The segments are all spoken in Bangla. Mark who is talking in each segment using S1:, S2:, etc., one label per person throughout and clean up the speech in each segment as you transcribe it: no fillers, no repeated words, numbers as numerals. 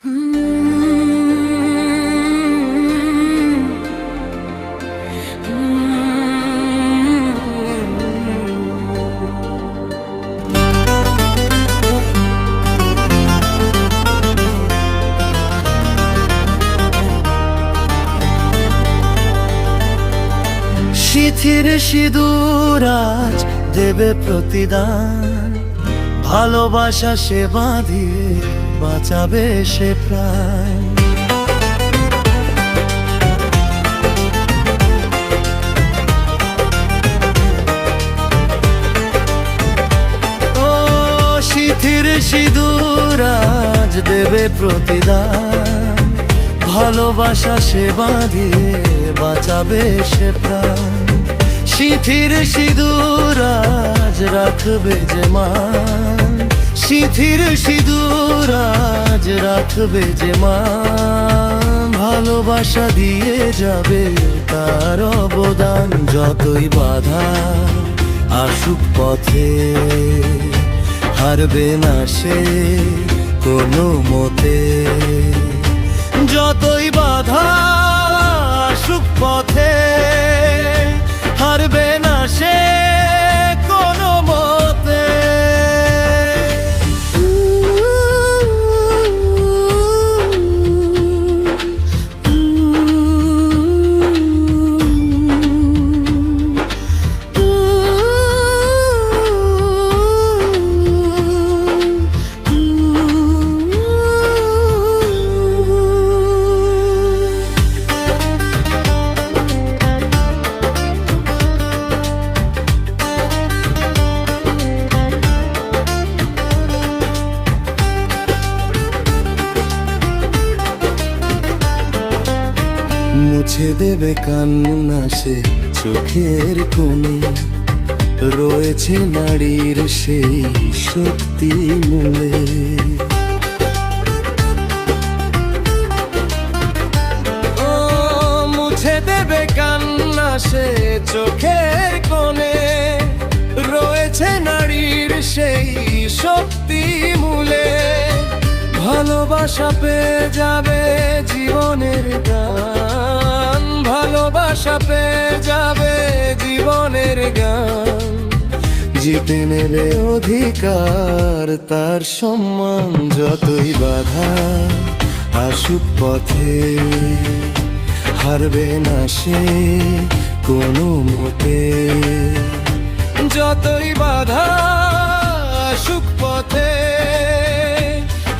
S1: শিথির সিঁদুর আজ দেবে প্রতিদান, ভালোবাসা সে বাঁধিয়ে বাঁচাবে সে প্রাণ। ও শিথির সিঁদুর আজ দেবে প্রতিদান, ভালোবাসা সে বাঁধিয়ে বাঁচাবে সে প্রাণ। শিথির সিঁদুর আজ রাখবে যে মান, শিথির সিঁদুর আজ রাখবে যে মান, ভালোবাসা দিয়ে যাবে তার অবদান। যতই বাধা আসুক পথে, হারবে না সে কোনো মতে। যতই বাধা আসুক পথে, হারবে না সে কোনো মতে। মুছে দেবে কান্না সে চোখের কোণে, রয়েছে নারীর সেই শক্তি মূলে। ও মুছে দেবে কান্না সে চোখের কোণে, রয়েছে নারীর সেই শক্তি মূলে। ভালোবাসা পেয়ে যাবে জীবনের গান, ভালোবাসা পেয়ে যাবে জীবনের গান। জিতে নেবে অধিকার তার সম্মান। যতই বাধা আসুক পথে, হারবে না সে কোনো মতে। যতই বাধা আসুক পথে,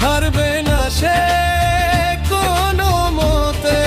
S1: হারবে না সে কোনো মতে।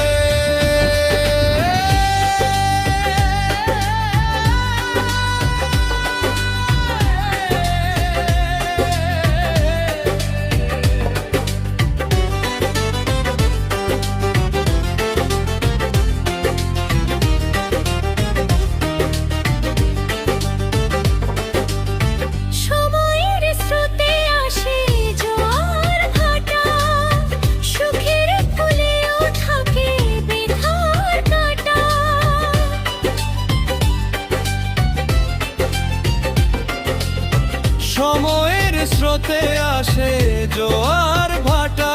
S1: সময়ের স্রোতে আসে জোয়ার ভাটা,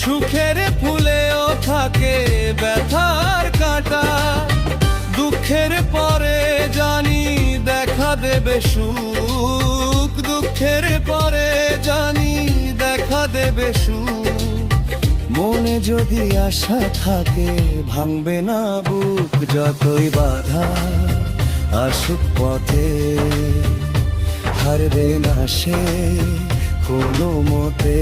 S1: সুখের ফুলেও থাকে ব্যথার কাঁটা। দুঃখের পরে জানি দেখা দেবে সুখ, দুঃখের পরে জানি দেখা দেবে সুখ। মনে যদি আশা থাকে ভাঙবে না বুক। যতই বাধা আসুক পথে, হারবে না সে কোনো মতে।